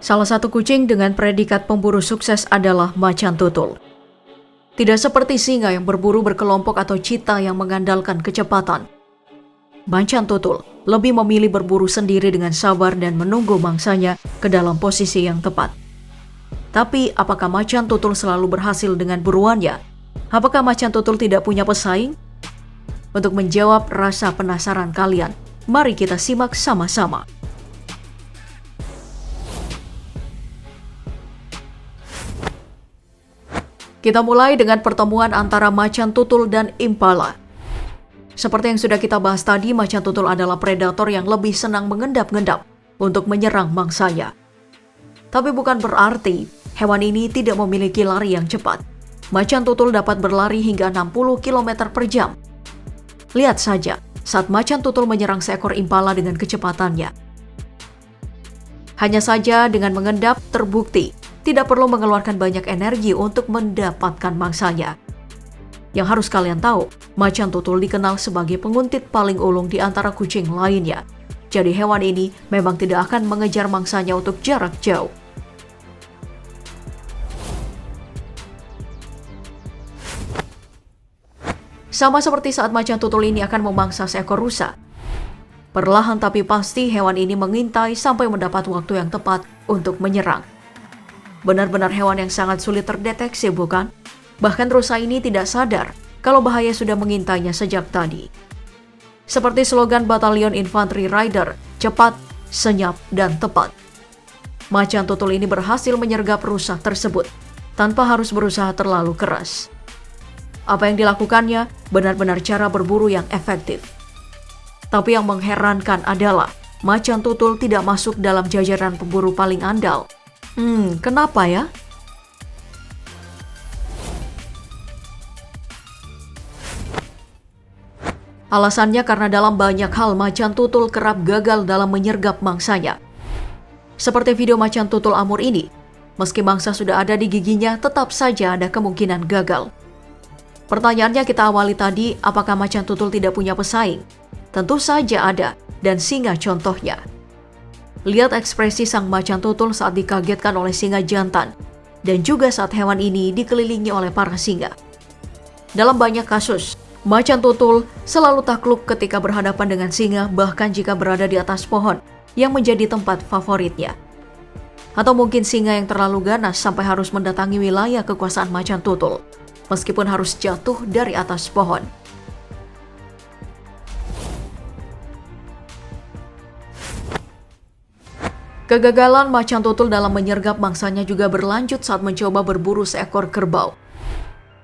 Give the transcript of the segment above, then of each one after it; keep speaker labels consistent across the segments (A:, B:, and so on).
A: Salah satu kucing dengan predikat pemburu sukses adalah macan tutul. Tidak seperti singa yang berburu berkelompok atau cheetah yang mengandalkan kecepatan. Macan tutul lebih memilih berburu sendiri dengan sabar dan menunggu mangsanya ke dalam posisi yang tepat. Tapi apakah macan tutul selalu berhasil dengan buruannya? Apakah macan tutul tidak punya pesaing? Untuk menjawab rasa penasaran kalian, mari kita simak sama-sama. Kita mulai dengan pertemuan antara macan tutul dan impala. Seperti yang sudah kita bahas tadi, macan tutul adalah predator yang lebih senang mengendap-endap untuk menyerang mangsanya. Tapi bukan berarti hewan ini tidak memiliki lari yang cepat. Macan tutul dapat berlari hingga 60 km per jam. Lihat saja saat macan tutul menyerang seekor impala dengan kecepatannya. Hanya saja dengan mengendap terbukti tidak perlu mengeluarkan banyak energi untuk mendapatkan mangsanya. Yang harus kalian tahu, macan tutul dikenal sebagai penguntit paling ulung di antara kucing lainnya. Jadi hewan ini memang tidak akan mengejar mangsanya untuk jarak jauh. Sama seperti saat macan tutul ini akan memangsa seekor rusa. Perlahan tapi pasti hewan ini mengintai sampai mendapat waktu yang tepat untuk menyerang. Benar-benar hewan yang sangat sulit terdeteksi, bukan? Bahkan rusa ini tidak sadar kalau bahaya sudah mengintainya sejak tadi. Seperti slogan Batalion Infantry Rider, cepat, senyap, dan tepat. Macan tutul ini berhasil menyergap rusa tersebut tanpa harus berusaha terlalu keras. Apa yang dilakukannya benar-benar cara berburu yang efektif. Tapi yang mengherankan adalah macan tutul tidak masuk dalam jajaran pemburu paling andal. Kenapa ya? Alasannya karena dalam banyak hal macan tutul kerap gagal dalam menyergap mangsanya. Seperti video macan tutul Amur ini, meski mangsa sudah ada di giginya, tetap saja ada kemungkinan gagal. Pertanyaannya kita awali tadi, apakah macan tutul tidak punya pesaing? Tentu saja ada, dan singa contohnya. Lihat ekspresi sang macan tutul saat dikagetkan oleh singa jantan, dan juga saat hewan ini dikelilingi oleh para singa. Dalam banyak kasus, macan tutul selalu takluk ketika berhadapan dengan singa, bahkan jika berada di atas pohon yang menjadi tempat favoritnya. Atau mungkin singa yang terlalu ganas sampai harus mendatangi wilayah kekuasaan macan tutul, meskipun harus jatuh dari atas pohon. Kegagalan macan tutul dalam menyergap mangsanya juga berlanjut saat mencoba berburu seekor kerbau.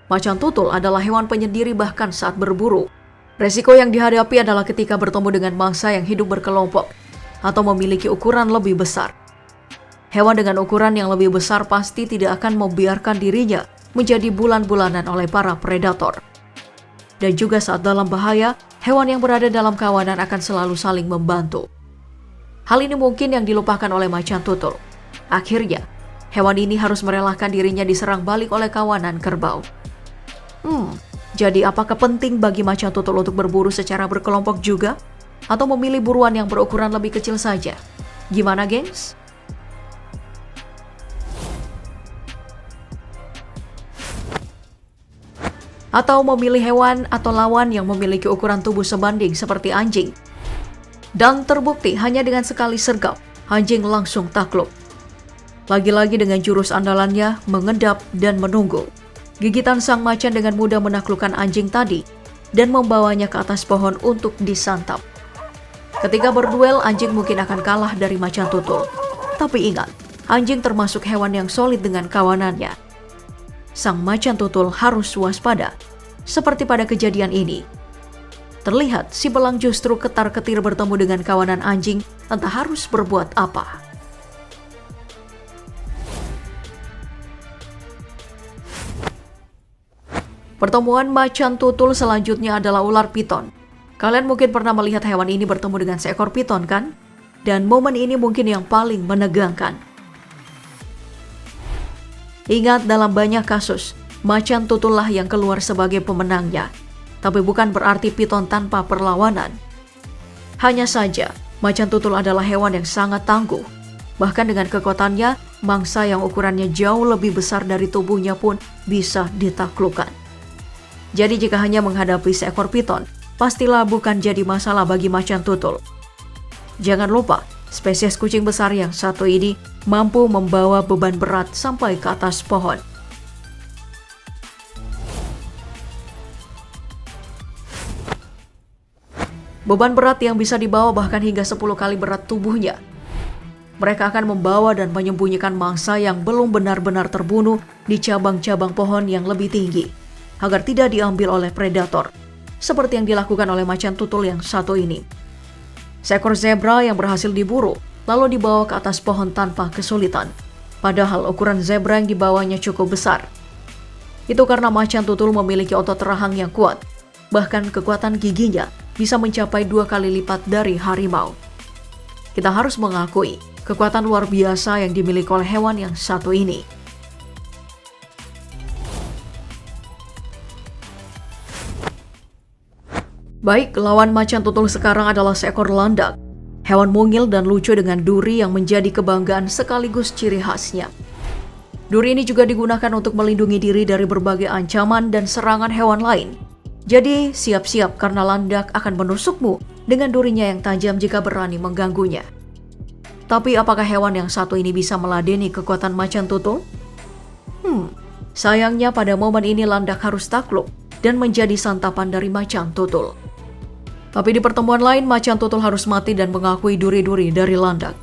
A: Macan tutul adalah hewan penyendiri bahkan saat berburu. Resiko yang dihadapi adalah ketika bertemu dengan mangsa yang hidup berkelompok atau memiliki ukuran lebih besar. Hewan dengan ukuran yang lebih besar pasti tidak akan membiarkan dirinya menjadi bulan-bulanan oleh para predator. Dan juga saat dalam bahaya, hewan yang berada dalam kawanan akan selalu saling membantu. Hal ini mungkin yang dilupakan oleh macan tutul. Akhirnya, hewan ini harus merelakan dirinya diserang balik oleh kawanan kerbau. Jadi apakah penting bagi macan tutul untuk berburu secara berkelompok juga? Atau memilih buruan yang berukuran lebih kecil saja? Gimana, gengs? Atau memilih hewan atau lawan yang memiliki ukuran tubuh sebanding seperti anjing? Dan terbukti hanya dengan sekali sergap, anjing langsung takluk. Lagi-lagi dengan jurus andalannya, mengendap dan menunggu. Gigitan sang macan dengan mudah menaklukkan anjing tadi dan membawanya ke atas pohon untuk disantap. Ketika berduel, anjing mungkin akan kalah dari macan tutul. Tapi ingat, anjing termasuk hewan yang solid dengan kawanannya. Sang macan tutul harus waspada, seperti pada kejadian ini. Terlihat si belang justru ketar-ketir bertemu dengan kawanan anjing, entah harus berbuat apa. Pertemuan macan tutul selanjutnya adalah ular piton. Kalian mungkin pernah melihat hewan ini bertemu dengan seekor piton, kan? Dan momen ini mungkin yang paling menegangkan. Ingat, dalam banyak kasus, macan tutullah yang keluar sebagai pemenangnya. Tapi bukan berarti piton tanpa perlawanan. Hanya saja, macan tutul adalah hewan yang sangat tangguh. Bahkan dengan kekuatannya, mangsa yang ukurannya jauh lebih besar dari tubuhnya pun bisa ditaklukkan. Jadi jika hanya menghadapi seekor piton, pastilah bukan jadi masalah bagi macan tutul. Jangan lupa, spesies kucing besar yang satu ini mampu membawa beban berat sampai ke atas pohon. Beban berat yang bisa dibawa bahkan hingga 10 kali berat tubuhnya. Mereka akan membawa dan menyembunyikan mangsa yang belum benar-benar terbunuh di cabang-cabang pohon yang lebih tinggi, agar tidak diambil oleh predator, seperti yang dilakukan oleh macan tutul yang satu ini. Seekor zebra yang berhasil diburu, lalu dibawa ke atas pohon tanpa kesulitan. Padahal ukuran zebra yang dibawanya cukup besar. Itu karena macan tutul memiliki otot rahang yang kuat. Bahkan kekuatan giginya bisa mencapai 2 kali lipat dari harimau. Kita harus mengakui kekuatan luar biasa yang dimiliki oleh hewan yang satu ini. Baik, lawan macan tutul sekarang adalah seekor landak. Hewan mungil dan lucu dengan duri yang menjadi kebanggaan sekaligus ciri khasnya. Duri ini juga digunakan untuk melindungi diri dari berbagai ancaman dan serangan hewan lain. Jadi, siap-siap karena landak akan menusukmu dengan durinya yang tajam jika berani mengganggunya. Tapi apakah hewan yang satu ini bisa meladeni kekuatan macan tutul? Sayangnya pada momen ini landak harus takluk dan menjadi santapan dari macan tutul. Tapi di pertemuan lain, macan tutul harus mati dan mengakui duri-duri dari landak.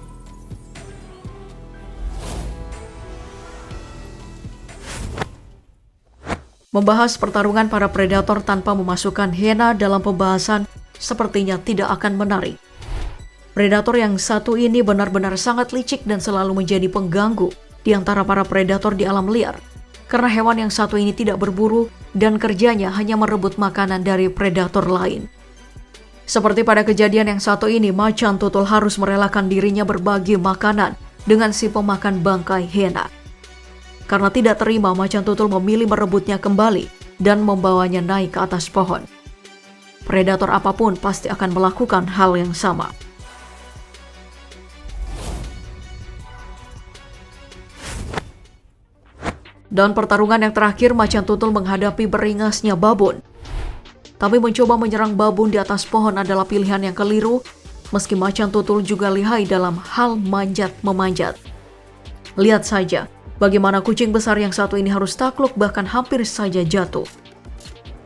A: Membahas pertarungan para predator tanpa memasukkan hiena dalam pembahasan sepertinya tidak akan menarik. Predator yang satu ini benar-benar sangat licik dan selalu menjadi pengganggu di antara para predator di alam liar. Karena hewan yang satu ini tidak berburu dan kerjanya hanya merebut makanan dari predator lain. Seperti pada kejadian yang satu ini, macan tutul harus merelakan dirinya berbagi makanan dengan si pemakan bangkai hiena. Karena tidak terima, macan tutul memilih merebutnya kembali dan membawanya naik ke atas pohon. Predator apapun pasti akan melakukan hal yang sama. Dan pertarungan yang terakhir, macan tutul menghadapi beringasnya babon. Tapi mencoba menyerang babon di atas pohon adalah pilihan yang keliru, meski macan tutul juga lihai dalam hal manjat-memanjat. Lihat saja bagaimana kucing besar yang satu ini harus takluk bahkan hampir saja jatuh.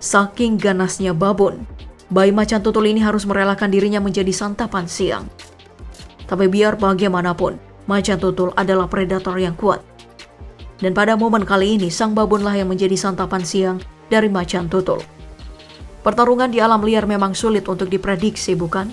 A: Saking ganasnya babon, bayi macan tutul ini harus merelakan dirinya menjadi santapan siang. Tapi biar bagaimanapun, macan tutul adalah predator yang kuat. Dan pada momen kali ini, sang babonlah yang menjadi santapan siang dari macan tutul. Pertarungan di alam liar memang sulit untuk diprediksi, bukan?